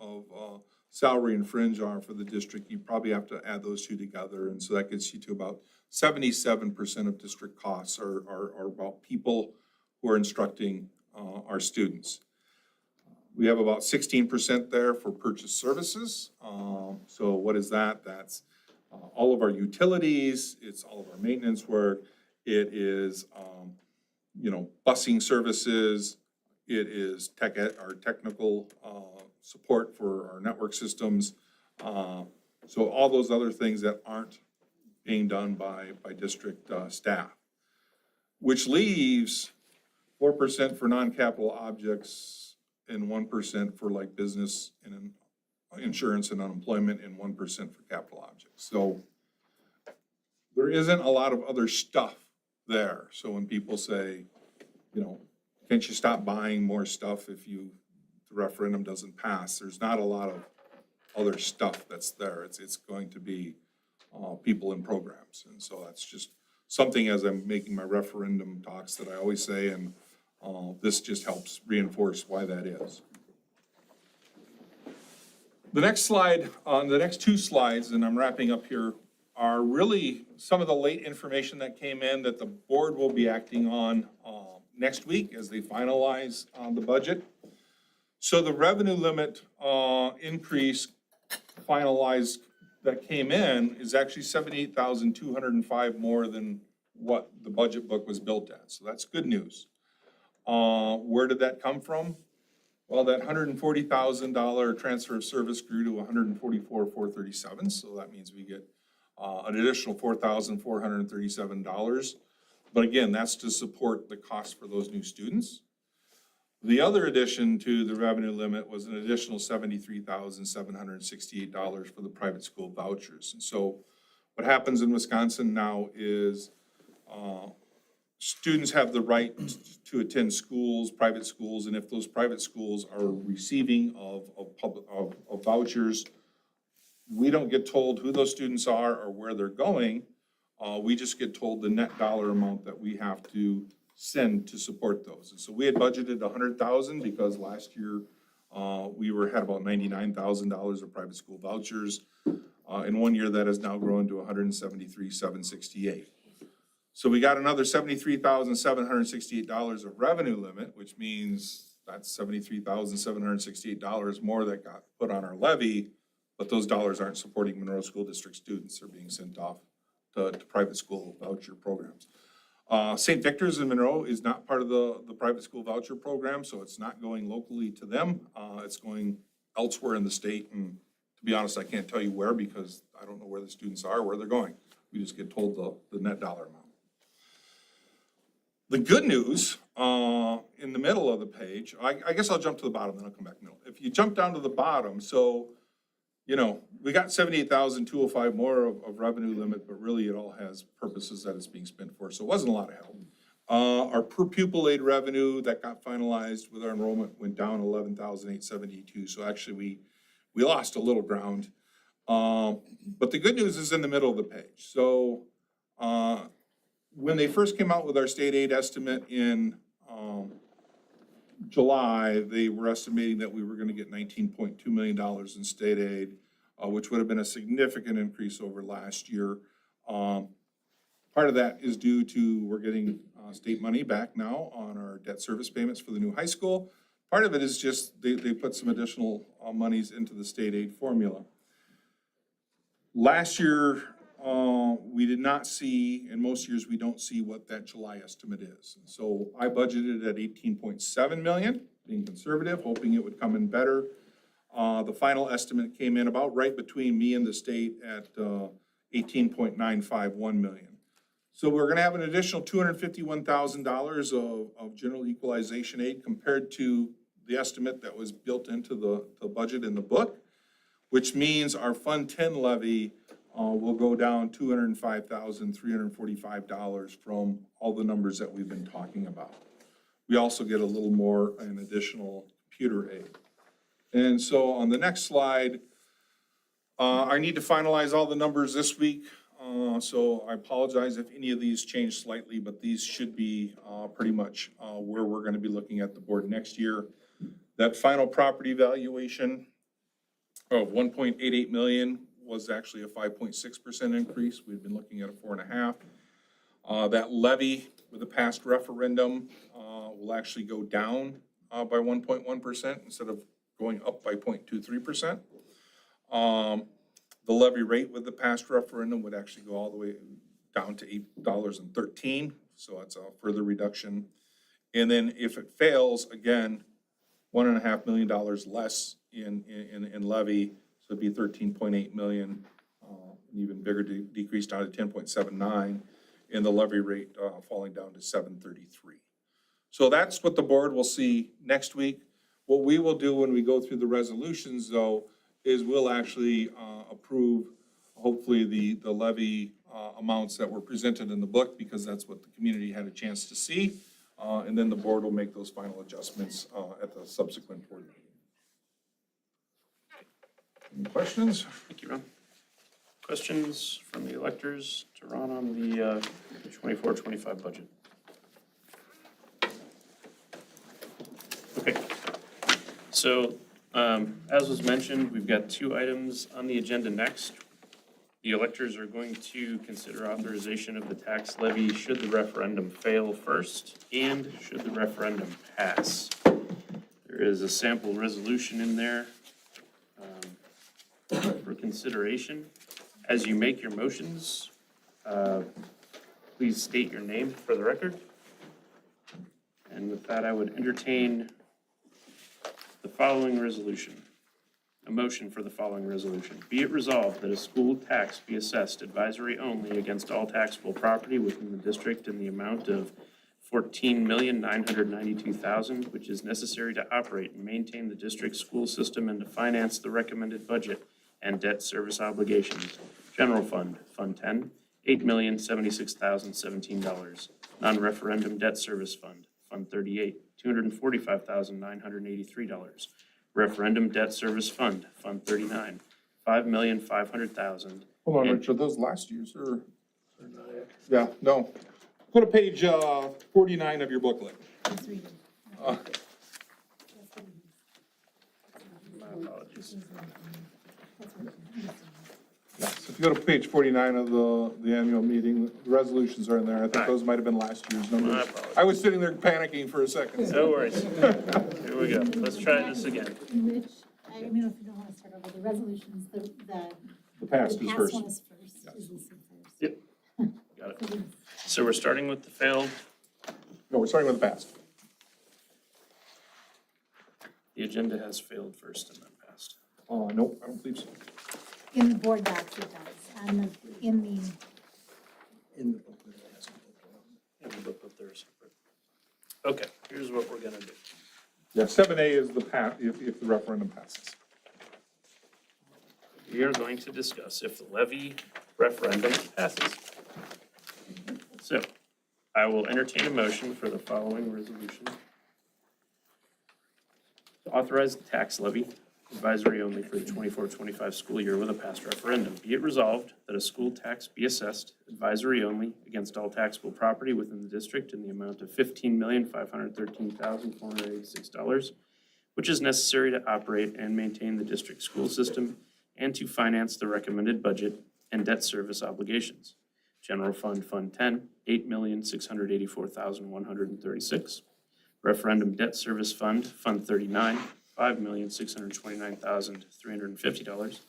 [SPEAKER 6] salary and fringe are for the district, you probably have to add those two together. And so that gets you to about 77% of district costs are about people who are instructing our students. We have about 16% there for purchase services. So what is that? That's all of our utilities, it's all of our maintenance work, it is you know, busing services, it is our technical support for our network systems. So all those other things that aren't being done by district staff, which leaves 4% for non-capital objects and 1% for like business and insurance and unemployment and 1% for capital objects. So there isn't a lot of other stuff there. So when people say, you know, can't you stop buying more stuff if the referendum doesn't pass? There's not a lot of other stuff that's there. It's going to be people and programs. And so that's just something as I'm making my referendum talks that I always say, and this just helps reinforce why that is. The next slide, on the next two slides, and I'm wrapping up here, are really some of the late information that came in that the board will be acting on next week as they finalize the budget. So the revenue limit increase finalized that came in is actually $78,205 more than what the budget book was built at. So that's good news. Where did that come from? Well, that $140,000 transfer of service grew to $144,437. So that means we get an additional $4,437. But again, that's to support the cost for those new students. The other addition to the revenue limit was an additional $73,768 for the private school vouchers. And so what happens in Wisconsin now is students have the right to attend schools, private schools, and if those private schools are receiving of vouchers, we don't get told who those students are or where they're going. We just get told the net dollar amount that we have to send to support those. And so we had budgeted $100,000 because last year we had about $99,000 of private school vouchers. In 1 year, that has now grown to $173,768. So we got another $73,768 of revenue limit, which means that's $73,768 more that got put on our levy, but those dollars aren't supporting Monroe School District students. They're being sent off to private school voucher programs. St. Victor's in Monroe is not part of the private school voucher program, so it's not going locally to them. It's going elsewhere in the state, and to be honest, I can't tell you where because I don't know where the students are, where they're going. We just get told the net dollar amount. The good news, in the middle of the page, I guess I'll jump to the bottom, then I'll come back middle. If you jump down to the bottom, so, you know, we got $78,205 more of revenue limit, but really it all has purposes that it's being spent for, so it wasn't a lot of help. Our per pupil aid revenue that got finalized with our enrollment went down 11,872, so actually we lost a little ground. But the good news is in the middle of the page. So, when they first came out with our state aid estimate in July, they were estimating that we were gonna get $19.2 million in state aid, which would have been a significant increase over last year. Part of that is due to we're getting state money back now on our debt service payments for the new high school. Part of it is just they put some additional monies into the state aid formula. Last year, we did not see, and most years we don't see what that July estimate is. So I budgeted at 18.7 million, being conservative, hoping it would come in better. The final estimate came in about right between me and the state at 18.951 million. So we're gonna have an additional $251,000 of general equalization aid compared to the estimate that was built into the budget in the book, which means our Fund 10 levy will go down $205,345 from all the numbers that we've been talking about. We also get a little more in additional computer aid. And so on the next slide, I need to finalize all the numbers this week. So I apologize if any of these change slightly, but these should be pretty much where we're going to be looking at the board next year. That final property valuation of 1.88 million was actually a 5.6% increase. We've been looking at a 4.5. That levy with the past referendum will actually go down by 1.1% instead of going up by 0.23%. The levy rate with the past referendum would actually go all the way down to $8.13, so that's a further reduction. And then if it fails, again, $1.5 million less in levy, so it'd be 13.8 million, an even bigger decrease down to 10.79, and the levy rate falling down to 7.33. So that's what the board will see next week. What we will do when we go through the resolutions, though, is we'll actually approve, hopefully, the levy amounts that were presented in the book, because that's what the community had a chance to see. And then the board will make those final adjustments at the subsequent board meeting. Any questions?
[SPEAKER 1] Thank you, Ron. Questions from the electors to Ron on the 24-25 budget? Okay. So, as was mentioned, we've got two items on the agenda next. The electors are going to consider authorization of the tax levy should the referendum fail first, and should the referendum pass. There is a sample resolution in there for consideration. As you make your motions, please state your name for the record. And with that, I would entertain the following resolution. a motion for the following resolution. Be it resolved that a school tax be assessed advisory only against all taxable property within the district in the amount of $14,992,000, which is necessary to operate and maintain the district's school system and to finance the recommended budget and debt service obligations. General Fund, Fund 10, $8,076,017. Non-referendum debt service fund, Fund 38, $245,983. Referendum debt service fund, Fund 39, $5,500,000.
[SPEAKER 6] Hold on, Rich, are those last year's or? Yeah, no. Go to page 49 of your booklet. Uh,
[SPEAKER 1] My apologies.
[SPEAKER 6] Yeah, so if you go to page 49 of the annual meeting, the resolutions are in there. I think those might have been last year's
[SPEAKER 1] My
[SPEAKER 6] numbers.
[SPEAKER 1] apologies.
[SPEAKER 6] I was sitting there panicking for a second.
[SPEAKER 1] No worries. Here we go. Let's try this again.
[SPEAKER 7] Rich, I don't know if you don't want to start over, the resolutions, the
[SPEAKER 6] The past is first.
[SPEAKER 7] one is first, is listed first.
[SPEAKER 1] Yep. Got it. So we're starting with the failed.
[SPEAKER 6] No, we're starting with the past.
[SPEAKER 1] The agenda has failed first and then passed.
[SPEAKER 6] Nope, I don't believe so.
[SPEAKER 7] In the board docs it does, and in the,
[SPEAKER 2] In the booklet, it has.
[SPEAKER 1] And the booklet there is separate. Okay, here's what we're gonna do.
[SPEAKER 6] Yeah, 7A is the if the referendum passes.
[SPEAKER 1] We are going to discuss if the levy referendum passes. So I will entertain a motion for the following resolution. To authorize the tax levy advisory only for the 24-25 school year with a past referendum. Be it resolved that a school tax be assessed advisory only against all taxable property within the district in the amount of $15,513,486, which is necessary to operate and maintain the district school system and to finance the recommended budget and debt service obligations. General Fund, Fund 10, $8,684,136. Referendum Debt Service Fund, Fund 39, $5,629,350.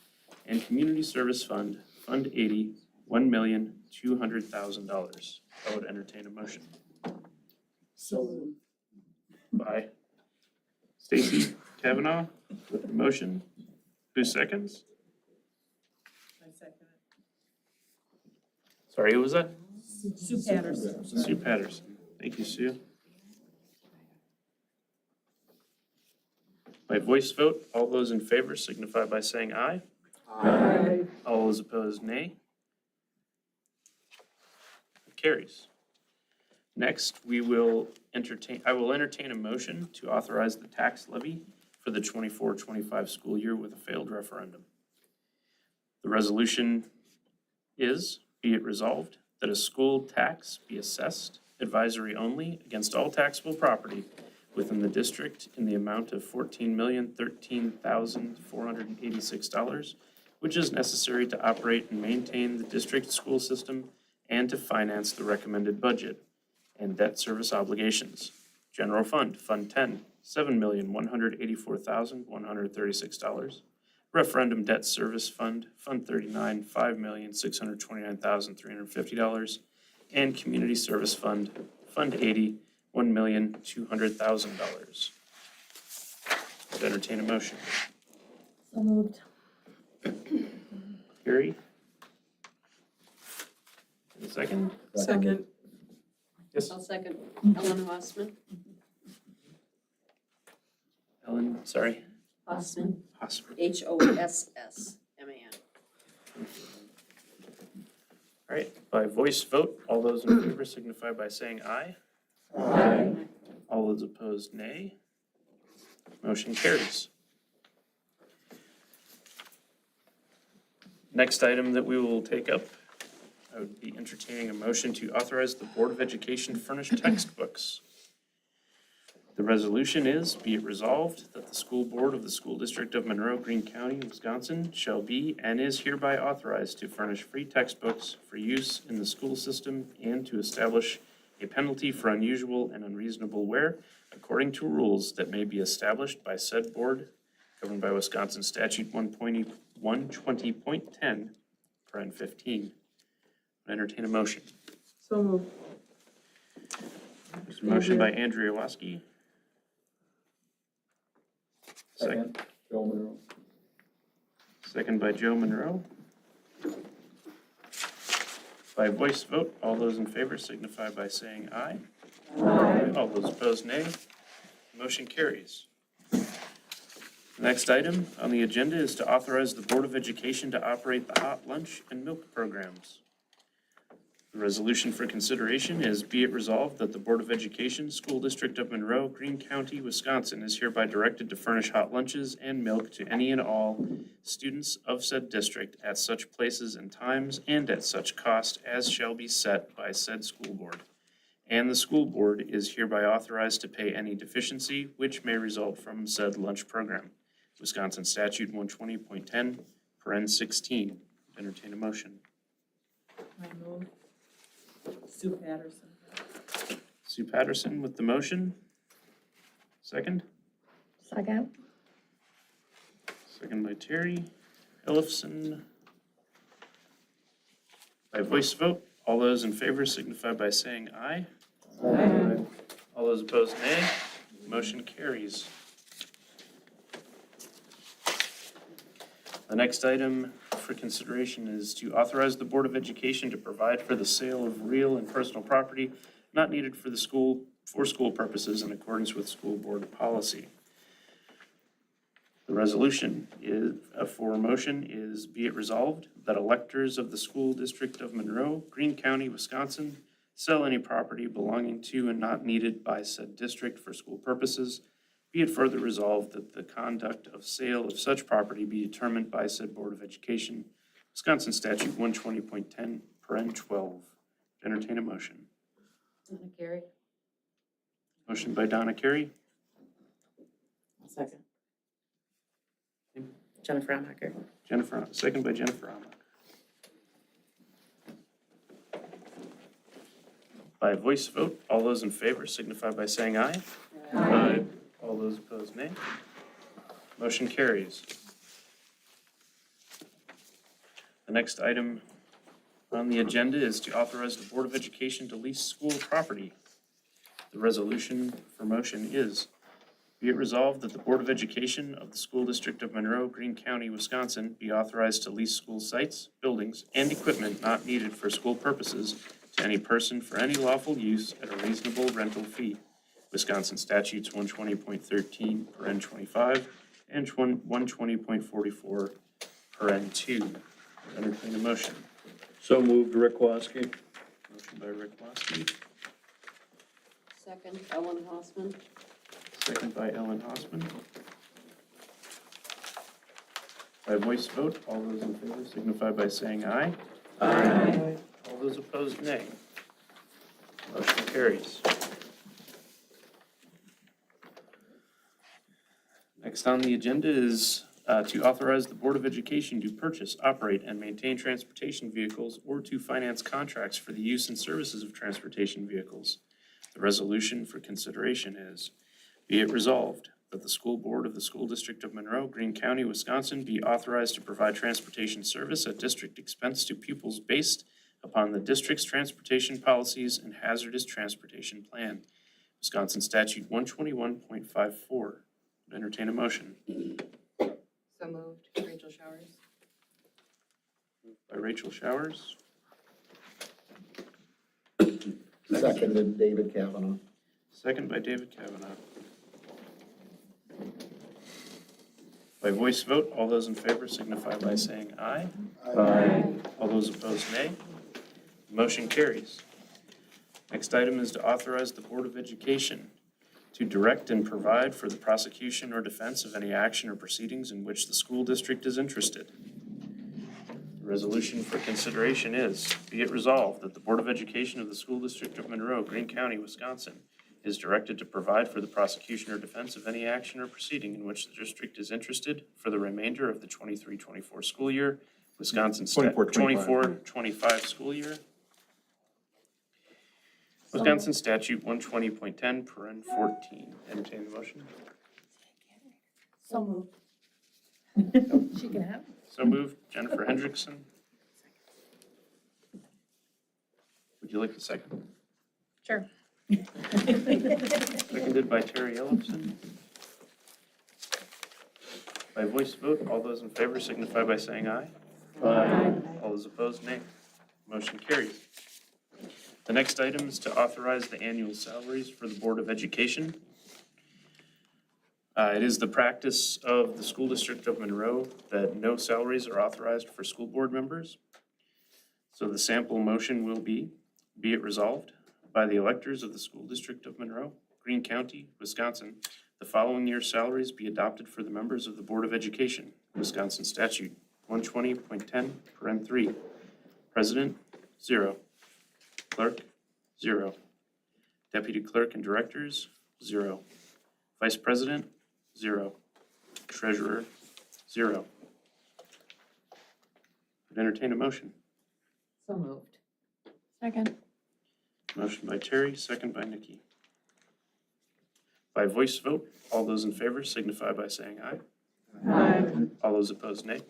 [SPEAKER 1] And Community Service Fund, Fund 80, $1,200,000. I would entertain a motion.
[SPEAKER 5] So,
[SPEAKER 1] By Stacy Kavanaugh with the motion. Who seconds?
[SPEAKER 4] I second
[SPEAKER 1] Sorry, who was that?
[SPEAKER 4] it. Sue Patterson.
[SPEAKER 1] Sue Patterson. Thank you, Sue. By voice vote, all those in favor signify by saying aye.
[SPEAKER 4] Aye.
[SPEAKER 1] All those opposed, nay. It carries. Next, I will entertain a motion to authorize the tax levy for the 24-25 school year with a failed referendum. The resolution is, be it resolved, that a school tax be assessed advisory only against all taxable property within the district in the amount of $14,013,486, which is necessary to operate and maintain the district school system and to finance the recommended budget and debt service obligations. General Fund, Fund 10, $7,184,136. Referendum Debt Service Fund, Fund 39, $5,629,350. And Community Service Fund, Fund 80, $1,200,000. I'd entertain a motion.
[SPEAKER 7] so moved.
[SPEAKER 1] Carrie? In a second?
[SPEAKER 4] Second.
[SPEAKER 1] Yes,
[SPEAKER 8] I'll second. Ellen Hossman.
[SPEAKER 1] Ellen, sorry.
[SPEAKER 8] Hossman.
[SPEAKER 1] Hosmer.
[SPEAKER 8] Hossman.
[SPEAKER 1] All right, by voice vote, all those in favor signify by saying aye.
[SPEAKER 4] Aye.
[SPEAKER 1] All those opposed, nay. Motion carries. Next item that we will take up, I would be entertaining a motion to authorize the Board of Education to furnish textbooks. The resolution is, be it resolved, that the school board of the School District of Monroe, Greene County, Wisconsin, shall be and is hereby authorized to furnish free textbooks for use in the school system and to establish a penalty for unusual and unreasonable wear according to rules that may be established by said board, governed by Wisconsin Statute 120.10, paren 15. I entertain a motion.
[SPEAKER 4] So moved.
[SPEAKER 1] There's a motion by Andrea Waskey. Second.
[SPEAKER 3] Joe Monroe.
[SPEAKER 1] second by Joe Monroe. By voice vote, all those in favor signify by saying aye. Aye. All those opposed, nay. Motion carries. The next item on the agenda is to authorize the Board of Education to operate the hot lunch and milk programs. The resolution for consideration is, be it resolved that the Board of Education, School District of Monroe, Greene County, Wisconsin, is hereby directed to furnish hot lunches and milk to any and all students of said district at such places and times and at such cost as shall be set by said school board. And the school board is hereby authorized to pay any deficiency which may result from said lunch program. Wisconsin Statute 120.10, paren 16. Entertain a motion.
[SPEAKER 4] I move. Sue Patterson.
[SPEAKER 1] Sue Patterson with the motion. Second.
[SPEAKER 7] Second.
[SPEAKER 1] Second by Terry Ellefson. By voice vote, all those in favor signify by saying aye.
[SPEAKER 4] Aye.
[SPEAKER 1] All those opposed, nay. Motion carries. The next item for consideration is to authorize the Board of Education to provide for the sale of real and personal property not needed for school purposes in accordance with school board policy. The resolution for motion is, be it resolved that electors of the School District of Monroe, Greene County, Wisconsin, sell any property belonging to and not needed by said district for school purposes. Be it further resolved that the conduct of sale of such property be determined by said Board of Education. Wisconsin Statute 120.10, paren 12. Entertain a motion.
[SPEAKER 8] Donna Carey.
[SPEAKER 1] Motion by Donna Carey,
[SPEAKER 8] Second. Jennifer Amhacker.
[SPEAKER 1] second by Jennifer Amok. By voice vote, all those in favor signify by saying aye. Aye. All those opposed, nay. Motion carries. The next item on the agenda is to authorize the Board of Education to lease school property. The resolution for motion is, be it resolved that the Board of Education of the School District of Monroe, Greene County, Wisconsin, be authorized to lease school sites, buildings, and equipment not needed for school purposes to any person for any lawful use at a reasonable rental fee. Wisconsin Statutes 120.13, paren 25, and 120.44, paren 2. Entertain a motion.
[SPEAKER 3] So moved, Rick Waski.
[SPEAKER 1] Motion by Rick Waski,
[SPEAKER 8] Second, Ellen Hossman.
[SPEAKER 1] second by Ellen Hossman. By voice vote, all those in favor signify by saying aye.
[SPEAKER 4] Aye.
[SPEAKER 1] All those opposed, nay. Motion carries. Next on the agenda is to authorize the Board of Education to purchase, operate, and maintain transportation vehicles or to finance contracts for the use and services of transportation vehicles. The resolution for consideration is, be it resolved that the school board of the School District of Monroe, Greene County, Wisconsin, be authorized to provide transportation service at district expense to pupils based upon the district's transportation policies and hazardous transportation plan. Wisconsin Statute 121.54. Entertain a motion.
[SPEAKER 8] So moved, Rachel Showers.
[SPEAKER 1] By Rachel Showers,
[SPEAKER 5] Seconded, David Kavanaugh.
[SPEAKER 1] second by David Kavanaugh. By voice vote, all those in favor signify by saying aye.
[SPEAKER 4] Aye.
[SPEAKER 1] All those opposed, nay. Motion carries. Next item is to authorize the Board of Education to direct and provide for the prosecution or defense of any action or proceedings in which the school district is interested. The resolution for consideration is, be it resolved that the Board of Education of the School District of Monroe, Greene County, Wisconsin, is directed to provide for the prosecution or defense of any action or proceeding in which the district is interested for the remainder of the 23-24 school year, Wisconsin 24-25 school year. Wisconsin Statute 120.10, paren 14. Entertain the motion.
[SPEAKER 7] So moved. She can have it.
[SPEAKER 1] So moved, Jennifer Hendrickson. Would you like the second?
[SPEAKER 7] Sure.
[SPEAKER 1] Seconded by Terry Ellefson. By voice vote, all those in favor signify by saying aye.
[SPEAKER 3] Aye.
[SPEAKER 1] All those opposed, nay. Motion carries. The next item is to authorize the annual salaries for the Board of Education. It is the practice of the School District of Monroe that no salaries are authorized for school board members. So the sample motion will be it resolved by the electors of the School District of Monroe, Greene County, Wisconsin, the following year's salaries be adopted for the members of the Board of Education, Wisconsin Statute 120.10, President, 0. Clerk, 0. Deputy Clerk and Directors, 0. Vice President, 0. Treasurer, 0. Would entertain a motion.
[SPEAKER 4] So moved.
[SPEAKER 8] Second.
[SPEAKER 1] Motion by Terry, second by Nikki. By voice vote, all those in favor signify by saying aye.
[SPEAKER 4] Aye.
[SPEAKER 1] All those opposed, nay.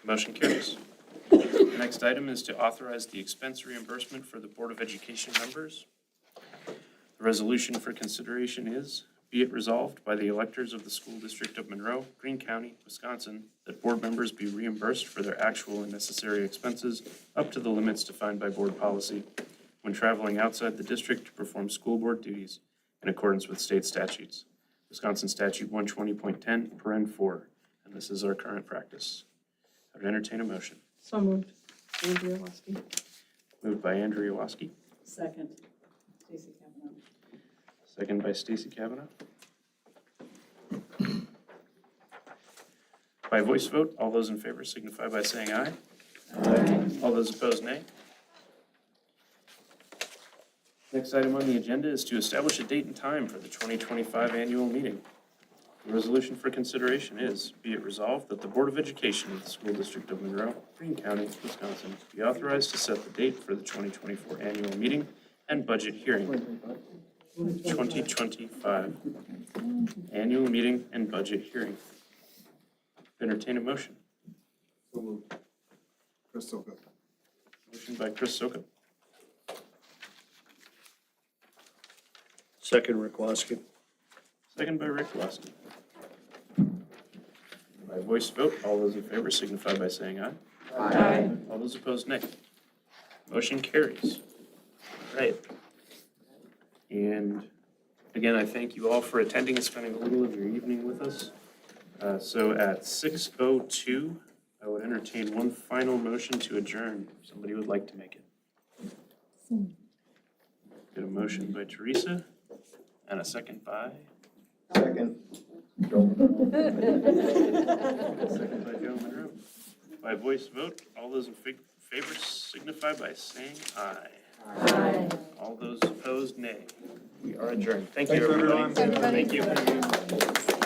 [SPEAKER 1] Motion carries. The next item is to authorize the expense reimbursement for the Board of Education members. The resolution for consideration is, be it resolved by the electors of the School District of Monroe, Greene County, Wisconsin, that board members be reimbursed for their actual and necessary expenses up to the limits defined by board policy when traveling outside the district to perform school board duties in accordance with state statutes. Wisconsin Statute 120.10, and this is our current practice. I would entertain a motion.
[SPEAKER 4] So moved. Andrea Waski.
[SPEAKER 1] Moved by Andrea Waski,
[SPEAKER 4] Second. Stacy Kavanaugh.
[SPEAKER 1] second by Stacy Kavanaugh. By voice vote, all those in favor signify by saying aye.
[SPEAKER 4] Aye.
[SPEAKER 1] All those opposed, nay. Next item on the agenda is to establish a date and time for the 2025 annual meeting. The resolution for consideration is, be it resolved that the Board of Education of the School District of Monroe, Greene County, Wisconsin, be authorized to set the date for the 2024 annual meeting and budget hearing. 2025 annual meeting and budget hearing. Entertain a motion.
[SPEAKER 6] So moved. Chris Soka.
[SPEAKER 1] Motion by Chris Soka,
[SPEAKER 3] Second, Requaski.
[SPEAKER 1] second by Rick Waski. By voice vote, all those in favor signify by saying aye.
[SPEAKER 4] Aye.
[SPEAKER 1] All those opposed, nay. Motion carries. All right. And again, I thank you all for attending and spending a little of your evening with us. So at 6:02, I would entertain one final motion to adjourn. If somebody would like to make it. Get a motion by Teresa and a second by?
[SPEAKER 5] Second.
[SPEAKER 1] Second by Joe Monroe. By voice vote, all those in favor signify by saying aye.
[SPEAKER 4] Aye.
[SPEAKER 1] All those opposed, nay. We are adjourned. Thank you,
[SPEAKER 6] Thanks,
[SPEAKER 1] everybody.
[SPEAKER 6] everyone.
[SPEAKER 1] Thank you.